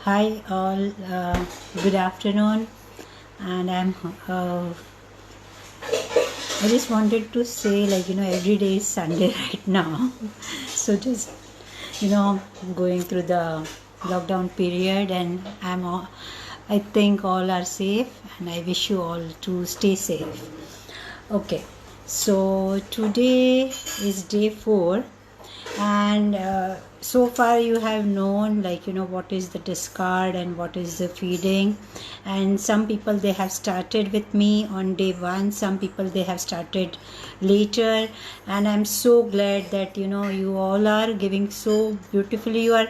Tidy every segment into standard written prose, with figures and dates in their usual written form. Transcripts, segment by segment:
Hi all, good afternoon, and I just wanted to say, every day is Sunday right now, so just going through the lockdown period, and I think all are safe, and I wish you all to stay safe. Okay, so today is day 4, and so far you have known what is the discard and what is the feeding. And some people, they have started with me on day 1, some people they have started later, and I'm so glad that you all are giving so beautifully, you are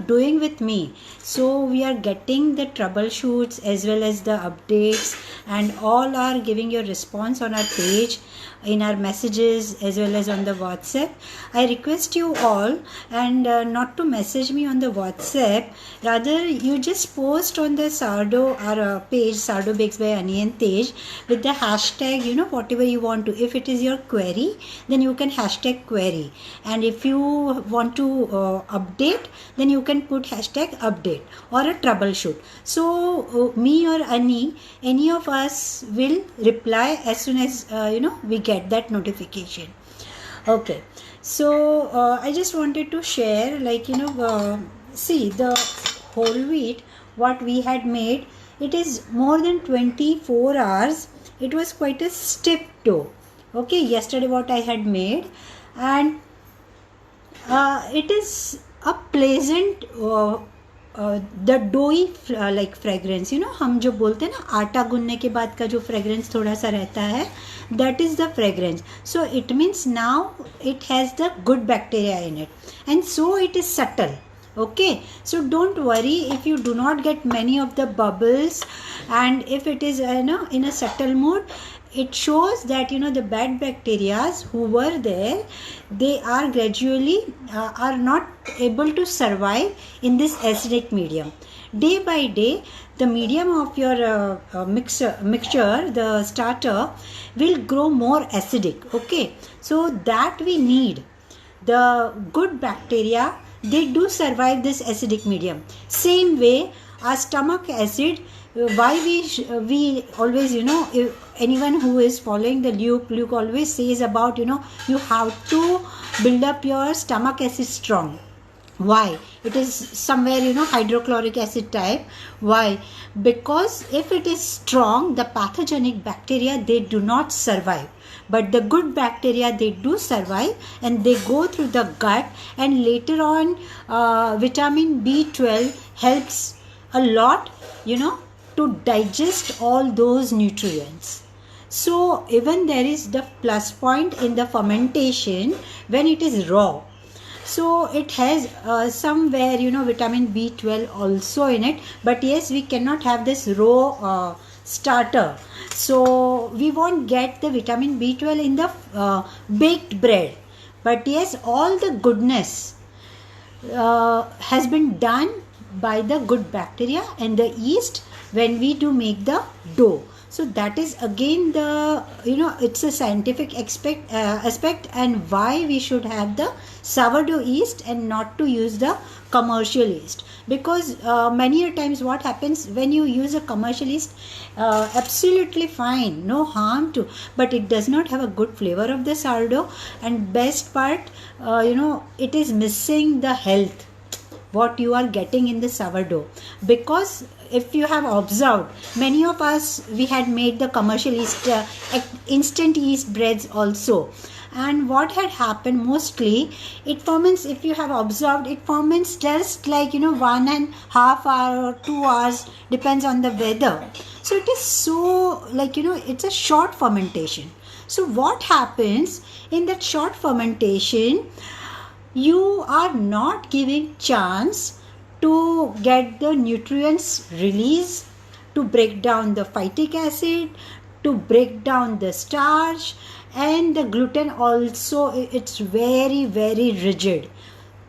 doing with me. So we are getting the troubleshoots as well as the updates, and all are giving your response on our page, in our messages, as well as on the WhatsApp. I request you all, and not to message me on the WhatsApp, rather you just post on the sourdough or page, Sourdough Bakes by Ani and Tej, with the hashtag, whatever you want to. If it is your query, then you can hashtag query, and if you want to update, then you can put hashtag update or a troubleshoot. So me or Ani, any of us will reply as soon as we get that notification. Okay, so I just wanted to share, see, the whole wheat what we had made, it is more than 24 hours. It was quite a stiff dough. Okay, yesterday what I had made, and it is a pleasant the doey like fragrance, हम जो बोलते हैं ना, आटा गूंदने के बाद का जो फ्रेग्रेंस थोड़ा सा रहता है, that is the fragrance. So it means now it has the good bacteria in it, and so it is subtle. Okay, so don't worry if you do not get many of the bubbles, and if it is in a subtle mood, it shows that the bad bacteria who were there, they are gradually are not able to survive in this acidic medium. Day by day, the medium of your mixture, the starter, will grow more acidic. Okay, so that we need the good bacteria, they do survive this acidic medium. Same way, our stomach acid, why we always, if anyone who is following the Luke always says about, you have to build up your stomach acid strong. Why? It is somewhere hydrochloric acid type. Why? Because if it is strong, the pathogenic bacteria, they do not survive, but the good bacteria, they do survive, and they go through the gut, and later on vitamin B12 helps a lot to digest all those nutrients. So even there is the plus point in the fermentation when it is raw. So it has somewhere vitamin B12 also in it, but yes, we cannot have this raw starter. So we won't get the vitamin B12 in the baked bread, but yes, all the goodness has been done by the good bacteria and the yeast when we do make the dough. So that is again the it's a scientific aspect, and why we should have the sourdough yeast and not to use the commercial yeast. Because many a times what happens when you use a commercial yeast, absolutely fine, no harm to, but it does not have a good flavor of the sourdough, and best part, it is missing the health what you are getting in the sourdough. Because if you have observed, many of us, we had made the commercial yeast, instant yeast breads also, and what had happened, mostly it ferments, if you have observed, it ferments just like 1.5 hour or 2 hours, depends on the weather. So it is so it's a short fermentation. So what happens in that short fermentation, you are not giving chance to get the nutrients release, to break down the phytic acid, to break down the starch, and the gluten also, it's very, very rigid.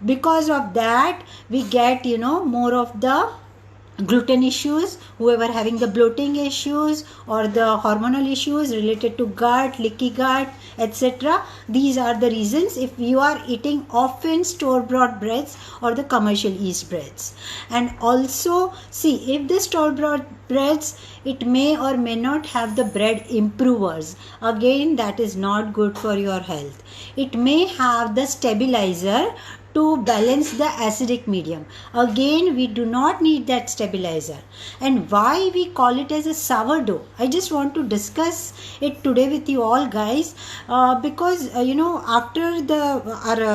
Because of that, we get more of the gluten issues, whoever having the bloating issues or the hormonal issues related to gut, leaky gut, etc. These are the reasons if you are eating often store bought breads or the commercial yeast breads. And also see, if the store bought breads, it may or may not have the bread improvers, again that is not good for your health. It may have the stabilizer to balance the acidic medium. Again, we do not need that stabilizer. And why we call it as a sourdough, I just want to discuss it today with you all guys, because after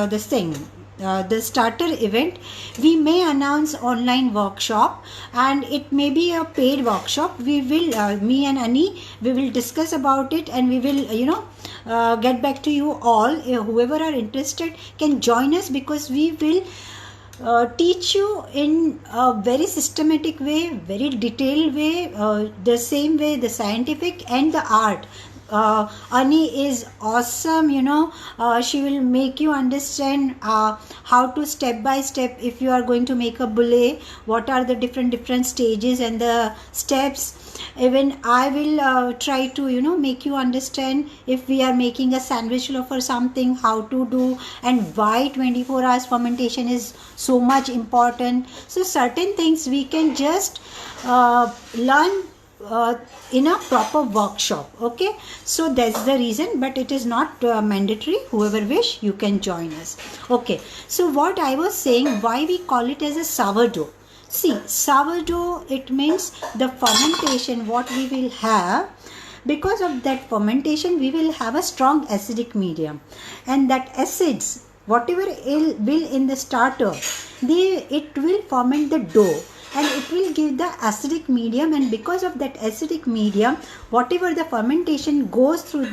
this thing, the starter event, we may announce online workshop, and it may be a paid workshop. We will me and Annie, we will discuss about it, and we will get back to you all. Whoever are interested can join us, because we will teach you in a very systematic way, very detailed way, the same way the scientific and the art. Annie is awesome, she will make you understand how to step by step, if you are going to make a bulle, what are the different stages and the steps. Even I will try to make you understand, if we are making a sandwich loaf or something, how to do, and why 24 hours fermentation is so much important. So certain things we can just learn in a proper workshop. Okay, so that's the reason, but it is not mandatory. Whoever wish, you can join us. Okay, so what I was saying, why we call it as a sourdough. See, sourdough, it means the fermentation what we will have. Because of that fermentation, we will have a strong acidic medium, and that acids, whatever will in the starter, it will ferment the dough, and it will give the acidic medium. And because of that acidic medium, whatever the fermentation goes through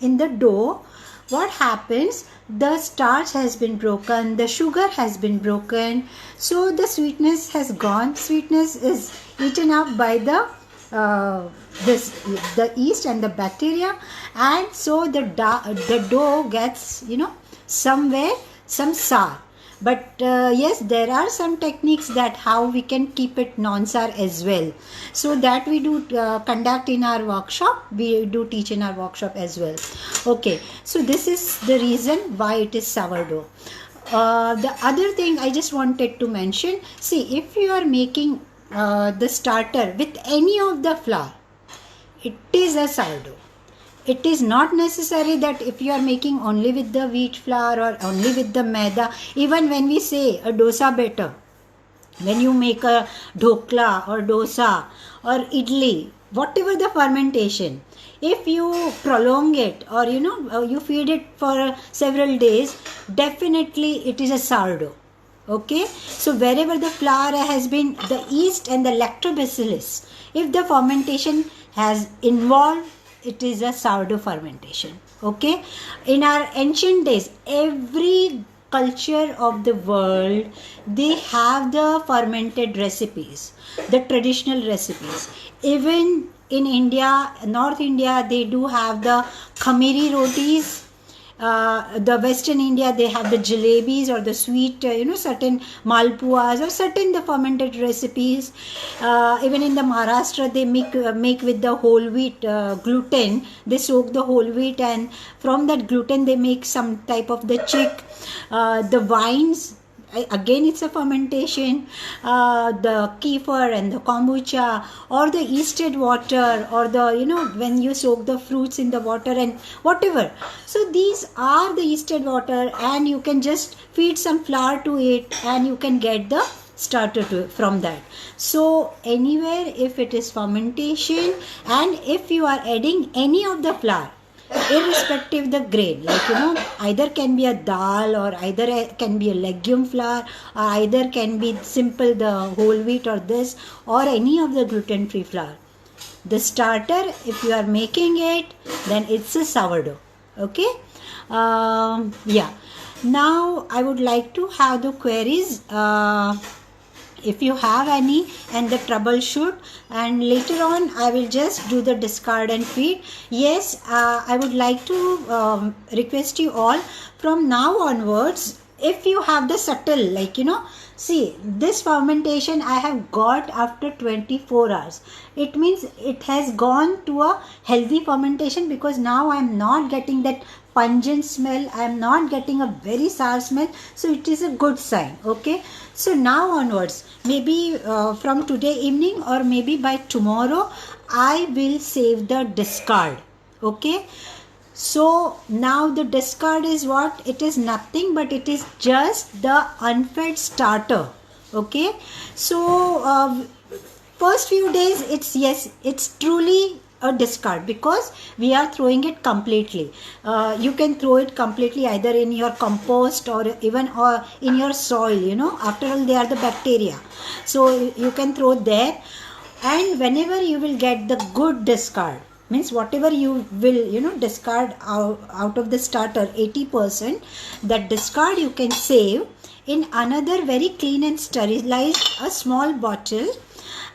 in the dough, what happens, the starch has been broken, the sugar has been broken, so the sweetness has gone. Sweetness is eaten up by the yeast and the bacteria, and so the dough gets somewhere some sour. But yes, there are some techniques that how we can keep it non-sour as well. So that we do conduct in our workshop. We do teach in our workshop as well. Okay, so this is the reason why it is sourdough. The other thing I just wanted to mention, see, if you are making the starter with any of the flour, it is a sourdough. It is not necessary that if you are making only with the wheat flour or only with the maida. Even when we say a dosa batter, when you make a dhokla or dosa or idli, whatever the fermentation, if you prolong it or you feed it for several days, definitely it is a sourdough. Okay, so wherever the flour has been, the yeast and the lactobacillus, if the fermentation has involved, it is a sourdough fermentation. Okay, in our ancient days, every culture of the world, they have the fermented recipes, the traditional recipes. Even in India, North India, they do have the khamiri rotis. The Western India, they have the jalebis or the sweet, certain malpuas or certain the fermented recipes. Even in the Maharashtra, they make with the whole wheat gluten. They soak the whole wheat, and from that gluten they make some type of the chick. The wines, again it's a fermentation. The kefir and the kombucha, or the yeasted water, or the when you soak the fruits in the water and whatever. So these are the yeasted water, and you can just feed some flour to it, and you can get the starter from that. So anywhere, if it is fermentation, and if you are adding any of the flour, irrespective the grain, like either can be a dal, or either can be a legume flour, or either can be simple the whole wheat or this, or any of the gluten free flour, the starter, if you are making it, then it's a sourdough. Okay, yeah, now I would like to have the queries, if you have any, and the troubleshoot, and later on I will just do the discard and feed. Yes, I would like to request you all, from now onwards, if you have the subtle, like, you know, see, this fermentation I have got after 24 hours. It means it has gone to a healthy fermentation, because now I am not getting that pungent smell, I am not getting a very sour smell, so it is a good sign. Okay, so now onwards, maybe from today evening or maybe by tomorrow, I will save the discard. Okay, so now the discard is what? It is nothing but it is just the unfed starter. Okay, so first few days, it's, yes, it's truly a discard, because we are throwing it completely. You can throw it completely either in your compost or even or in your soil, you know, after all they are the bacteria, so you can throw there. And whenever you will get the good discard, means whatever you will, you know, discard out of the starter, 80%, that discard you can save in another very clean and sterilized a small bottle.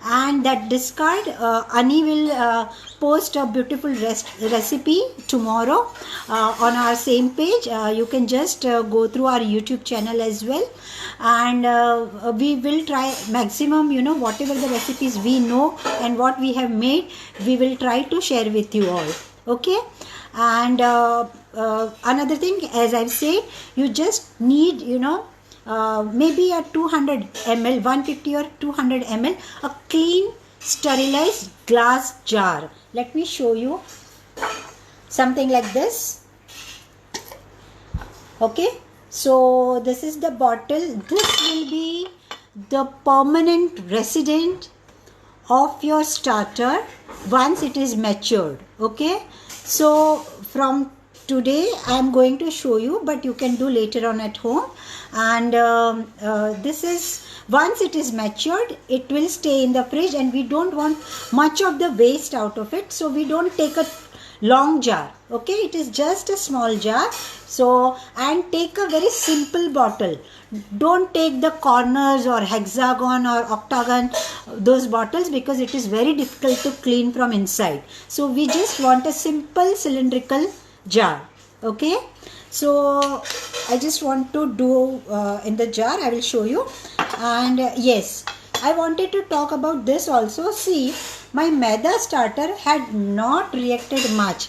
And that discard, Ani will post a beautiful recipe tomorrow on our same page. You can just go through our YouTube channel as well, and we will try maximum, you know, whatever the recipes we know and what we have made, we will try to share with you all. Okay, and another thing, as I've said, you just need, you know, maybe a 200 ml, 150 or 200 ml, a clean sterilized glass jar. Let me show you something like this. Okay, so this is the bottle. This will be the permanent resident of your starter once it is matured. Okay, so from today I am going to show you, but you can do later on at home. And this is, once it is matured, it will stay in the fridge, and we don't want much of the waste out of it, so we don't take a long jar. Okay, it is just a small jar. So, and take a very simple bottle. Don't take the corners or hexagon or octagon, those bottles, because it is very difficult to clean from inside. So we just want a simple cylindrical jar. Okay, so I just want to do in the jar, I will show you. And yes, I wanted to talk about this also. See, my maida starter had not reacted much.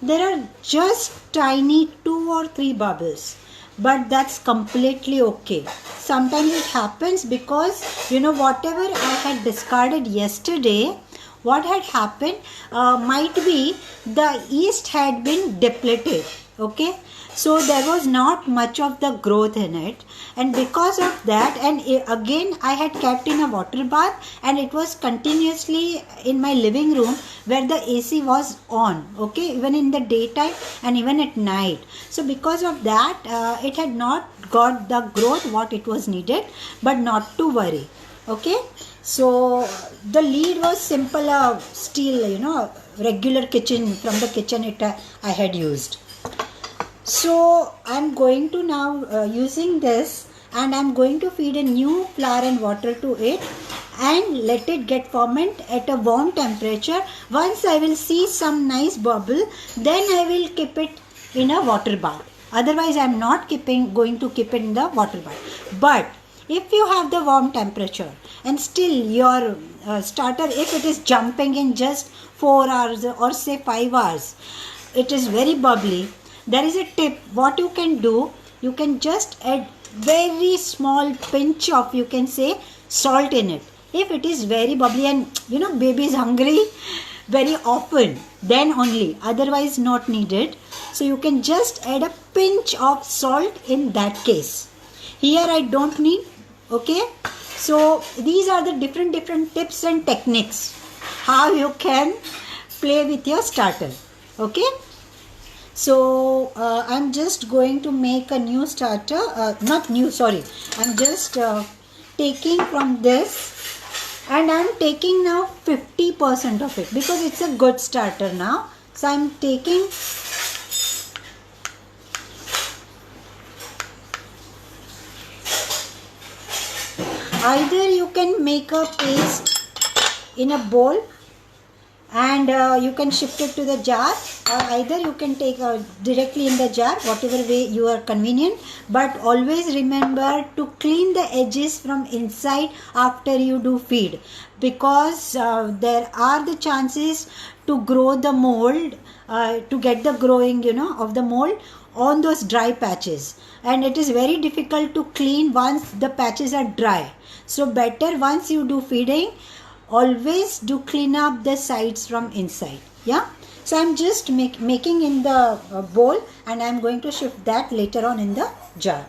There are just tiny 2 or 3 bubbles, but that's completely okay. Sometimes it happens because, you know, whatever I had discarded yesterday, what had happened, might be the yeast had been depleted. Okay, so there was not much of the growth in it, and because of that, and again I had kept in a water bath, and it was continuously in my living room where the AC was on. Okay, even in the daytime and even at night. So because of that, it had not got the growth what it was needed, but not to worry. Okay, so the lid was simple, steel, you know, regular kitchen, from the kitchen I had used. So I'm going to now using this, and I'm going to feed a new flour and water to it and let it get ferment at a warm temperature. Once I will see some nice bubble, then I will keep it in a water bath. Otherwise I'm not going to keep it in the water bath. But if you have the warm temperature and still your starter, if it is jumping in just 4 hours or say 5 hours, it is very bubbly, there is a tip. What you can do, you can just add very small pinch of, you can say, salt in it. If it is very bubbly and, you know, baby is hungry very often, then only, otherwise not needed. So you can just add a pinch of salt in that case. Here I don't need. Okay, so these are the different tips and techniques how you can play with your starter. Okay, so I'm just going to make a new starter, not new, sorry, I'm just taking from this, and I'm taking now 50% of it because it's a good starter now. So I'm taking either you can make a paste in a bowl and you can shift it to the jar, or either you can take directly in the jar, whatever way you are convenient. But always remember to clean the edges from inside after you do feed, because there are the chances to grow the mold, to get the growing of the mold on those dry patches, and it is very difficult to clean once the patches are dry. So better, once you do feeding, always do clean up the sides from inside. Yeah, so I'm just making in the bowl, and I'm going to shift that later on in the jar.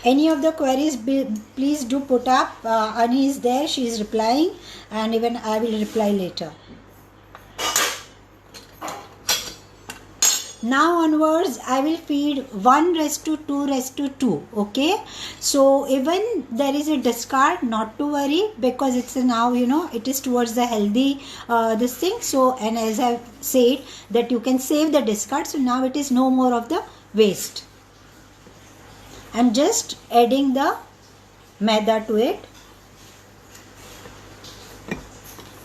Any of the queries, please do put up. Ani is there, she is replying, and even I will reply later. Now onwards I will feed 1:2:2. Okay, so even there is a discard, not to worry, because it's now it is towards the healthy this thing. So, and as I've said that you can save the discard, so now it is no more of the waste. I'm just adding the maida to it,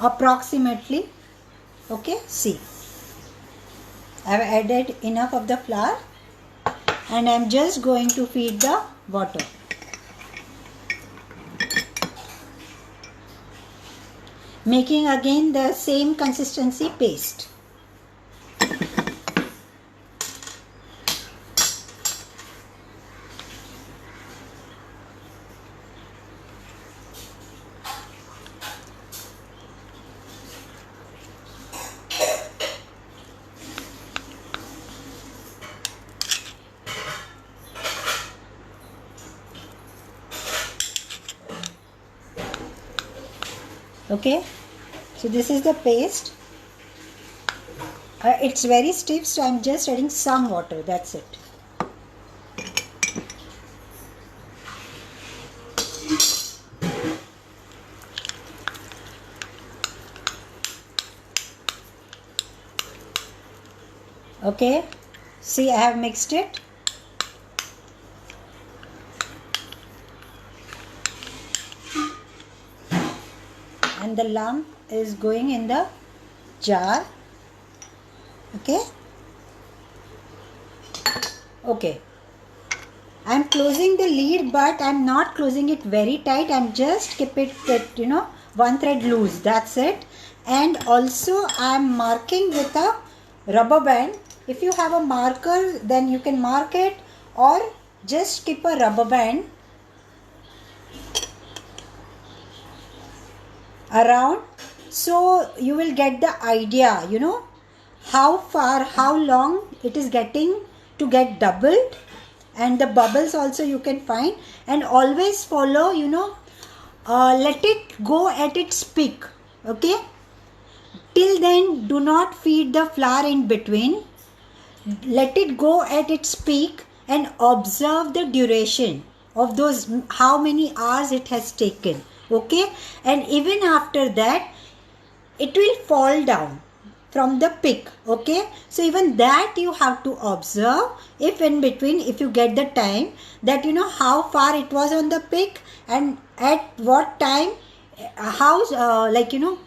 approximately. Okay, see, I've added enough of the flour, and I'm just going to feed the water. Making again the same consistency paste. Okay, so this is the paste. It's very stiff, so I'm just adding some water, that's it. Okay, see, I have mixed it. And the lump is going in the jar. Okay, okay, I'm closing the lid, but I'm not closing it very tight. I'm just keep it at one thread loose, that's it. And also I'm marking with a rubber band. If you have a marker, then you can mark it, or just keep a rubber band around, so you will get the idea how far, how long it is getting to get doubled. And the bubbles also you can find. And always follow, let it go at its peak. Okay, till then do not feed the flour in between. Let it go at its peak and observe the duration of those, how many hours it has taken. Okay, and even after that it will fall down from the peak. Okay, so even that you have to observe, if in between, if you get the time, that how far it was on the peak, and at what time, how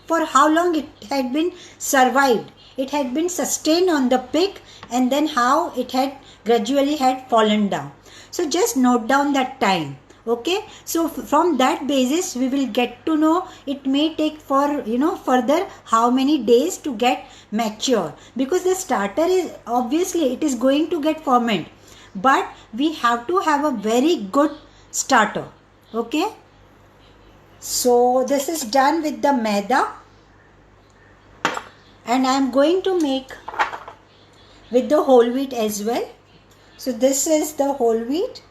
for how long it had been survived, it had been sustained on the peak, and then how it had gradually had fallen down. So just note down that time. Okay, so from that basis we will get to know it may take for further how many days to get mature, because the starter is obviously it is going to get ferment, but we have to have a very good starter. Okay, so this is done with the maida, and I am going to make with the whole wheat as well. So this is the whole wheat.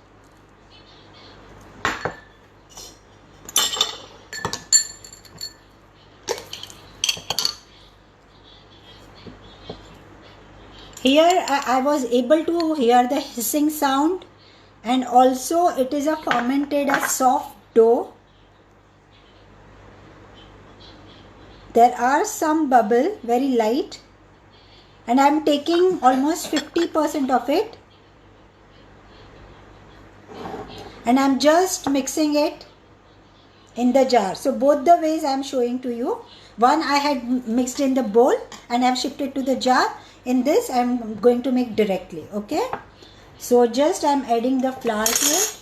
Here I was able to hear the hissing sound, and also it is a fermented, a soft dough. There are some bubble, very light, and I am taking almost 50% of it, and I am just mixing it in the jar. So both the ways I am showing to you. One I had mixed in the bowl and I have shifted to the jar. In this I am going to make directly. Okay. So just I am adding the flour to it.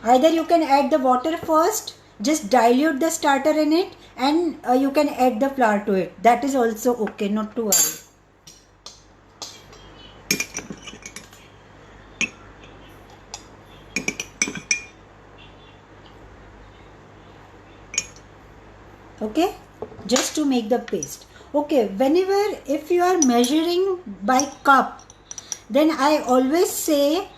Either you can add the water first, just dilute the starter in it, and you can add the flour to it. That is also okay, not to worry. Okay, just to make the paste. Okay, whenever if you are measuring by cup, then I always say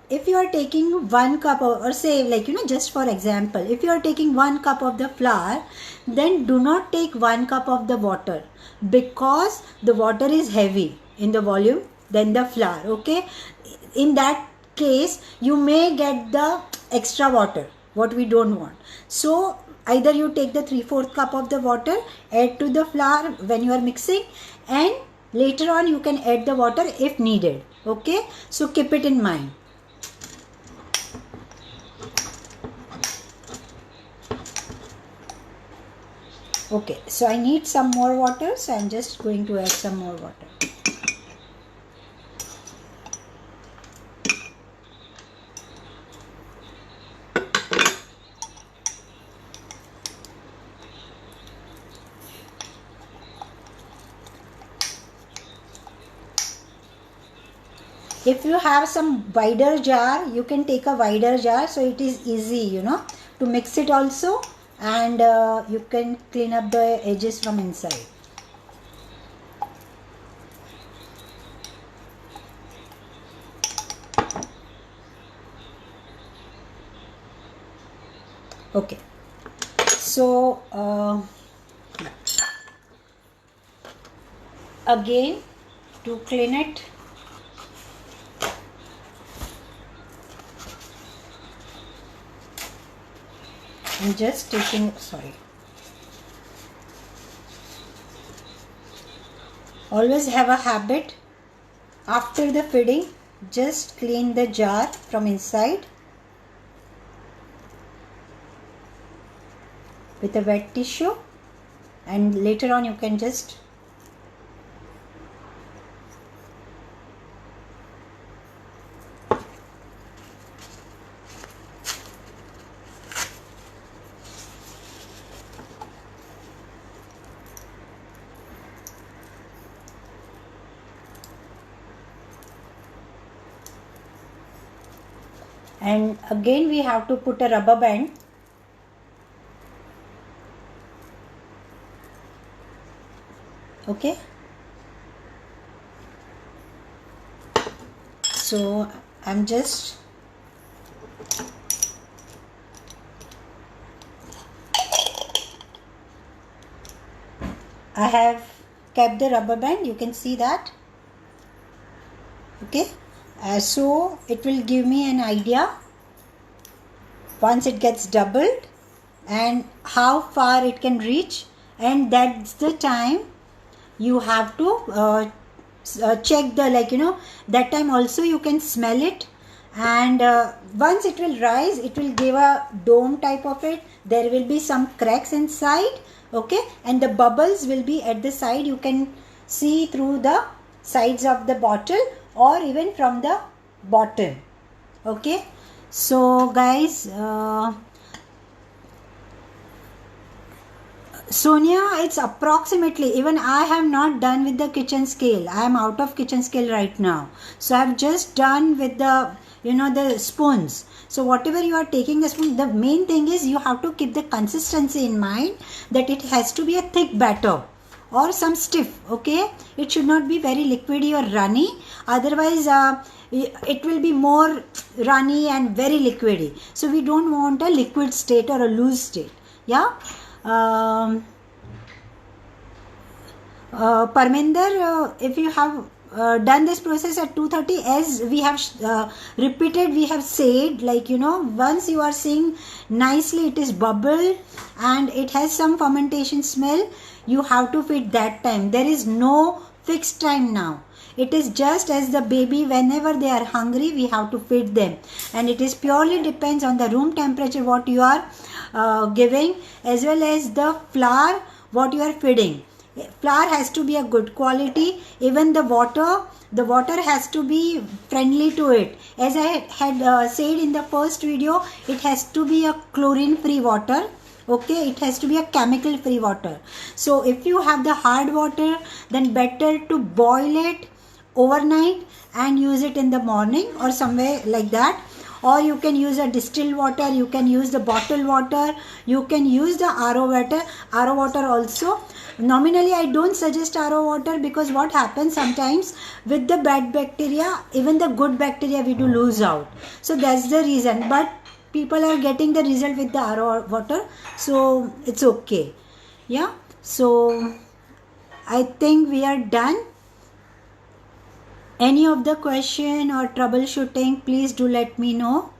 if you are taking 1 cup or say, like, just for example, if you are taking 1 cup of the flour, then do not take 1 cup of the water, because the water is heavy in the volume than the flour. Okay, in that case you may get the extra water, what we don't want. So either you take the 3/4 cup of the water, add to the flour when you are mixing, and later on you can add the water if needed. Okay, so keep it in mind. Okay, so I need some more water, so I'm just going to add some more water. If you have some wider jar, you can take a wider jar, so it is easy, to mix it also, and you can clean up the edges from inside. Okay, so again, to clean it, I'm just taking, always have a habit, after the feeding, just clean the jar from inside with a wet tissue, and later on you can just and again we have to put a rubber band. Okay, so I'm just I have kept the rubber band, you can see that. Okay, so it will give me an idea once it gets doubled and how far it can reach, and that's the time you have to check the, that time also you can smell it, and once it will rise, it will give a dome type of it. There will be some cracks inside. Okay, and the bubbles will be at the side, you can see through the sides of the bottle or even from the bottom. Okay, so guys, Sonia, it's approximately, even I have not done with the kitchen scale. I am out of kitchen scale right now, so I have just done with the the spoons. So whatever you are taking the spoon, the main thing is you have to keep the consistency in mind, that it has to be a thick batter or some stiff. Okay, it should not be very liquidy or runny, otherwise it will be more runny and very liquidy. So we don't want a liquid state or a loose state. Yeah. Parminder, if you have done this process at 2:30, as we have repeated, we have said, once you are seeing nicely it is bubbled and it has some fermentation smell, you have to feed that time. There is no fixed time now. It is just as the baby, whenever they are hungry, we have to feed them. And it is purely depends on the room temperature what you are giving, as well as the flour what you are feeding. Flour has to be a good quality. Even the water has to be friendly to it. As I had said in the first video, it has to be a chlorine free water. Okay, it has to be a chemical free water. So if you have the hard water, then better to boil it overnight and use it in the morning or somewhere like that. Or you can use a distilled water, you can use the bottled water, you can use the RO water also. Nominally I don't suggest RO water, because what happens sometimes with the bad bacteria, even the good bacteria we do lose out. So that's the reason. But people are getting the result with the RO water, so it's okay. Yeah, so I think we are done. Any of the question or troubleshooting, please do let me know.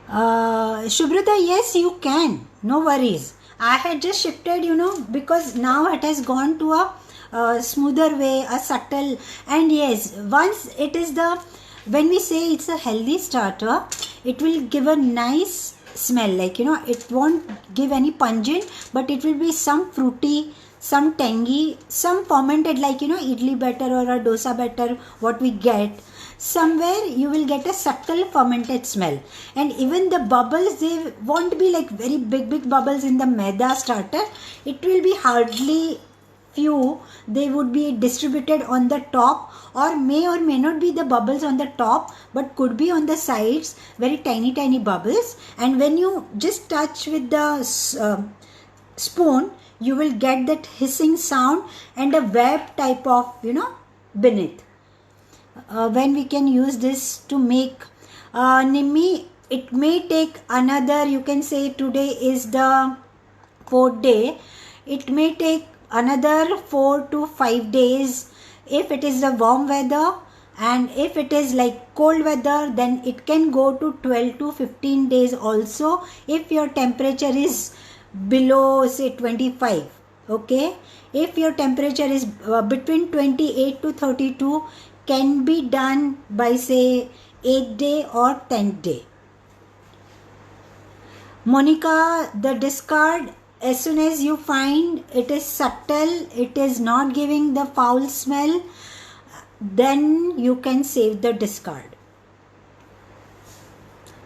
Shubrata, yes, you can. No worries. I had just shifted, because now it has gone to a smoother way, a subtle. And yes, once it is when we say it's a healthy starter, it will give a nice smell. Like, it won't give any pungent, but it will be some fruity, some tangy, some fermented, like, idli batter or a dosa batter, what we get. Somewhere you will get a subtle fermented smell. And even the bubbles, they won't be like very big bubbles in the maida starter. It will be hardly few. They would be distributed on the top, or may not be the bubbles on the top, but could be on the sides, very tiny bubbles. And when you just touch with the spoon, you will get that hissing sound and a web type of, beneath. When we can use this to make nimmi, it may take another, you can say today is the 4th day, it may take another 4 to 5 days if it is the warm weather. And if it is like cold weather, then it can go to 12 to 15 days also, if your temperature is below say 25. Okay, if your temperature is between 28 to 32, can be done by say 8th day or 10th day. Monica, the discard, as soon as you find it is subtle, it is not giving the foul smell, then you can save the discard.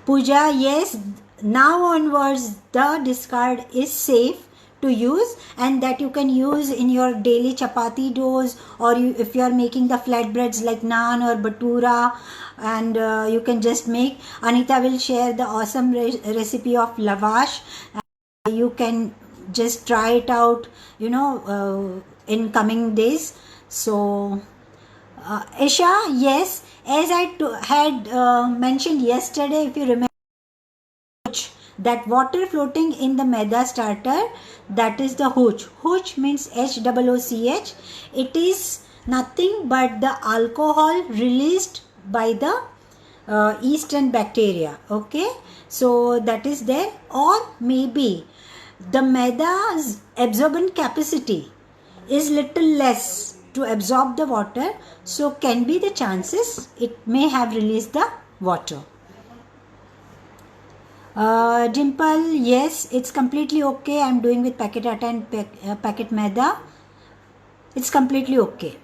Pooja, yes, now onwards the discard is safe to use, and that you can use in your daily chapati doughs, or if you are making the flatbreads like naan or bhatura, and you can just make. Anita will share the awesome recipe of lavash. You can just try it out, in coming days. So Isha, yes, as I had mentioned yesterday, if you remember, that water floating in the maida starter, that is the hooch. Hooch means HOOCH. It is nothing but the alcohol released by the yeast and bacteria. Okay, so that is there. Or maybe the maida's absorbent capacity is little less to absorb the water, so can be the chances it may have released the water. Dimple, yes, it's completely okay. I'm doing with packet atta and packet maida. It's completely okay.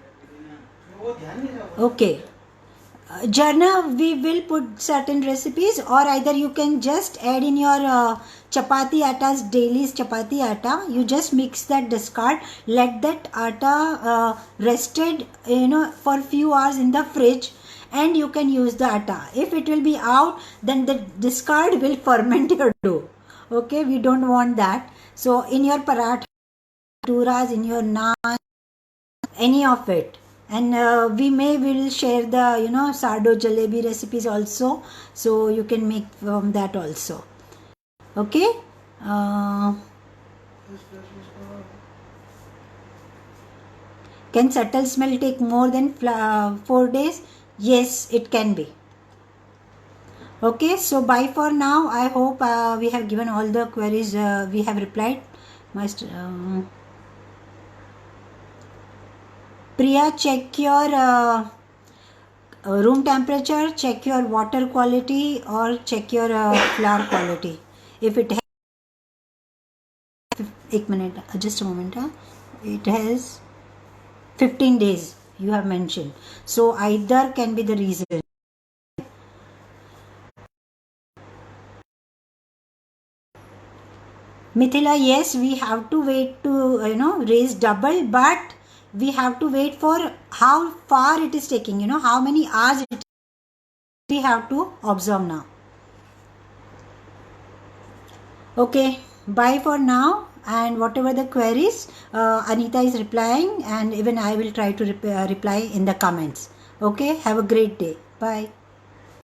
Okay. Jarna, we will put certain recipes, or either you can just add in your chapati atta's daily's chapati atta. You just mix that discard, let that atta rested, for few hours in the fridge, and you can use the atta. If it will be out, then the discard will ferment your dough. Okay, we don't want that. So in your paratha, bhaturas, in your naan, any of it. And we will share the sardo jalebi recipes also, so you can make from that also. Okay. Can subtle smell take more than 4 days? Yes, it can be. Okay, so bye for now. I hope we have given all the queries, we have replied. My Priya, check your room temperature, check your water quality, or check your flour quality. If it has, 1 minute, just a moment, it has 15 days you have mentioned, so either can be the reason. Mithila, yes, we have to wait to raise double, but we have to wait for how far it is taking, how many hours we have to observe now. Okay, bye for now, and whatever the queries, Anita is replying, and even I will try to reply in the comments. Okay, have a great day. Bye.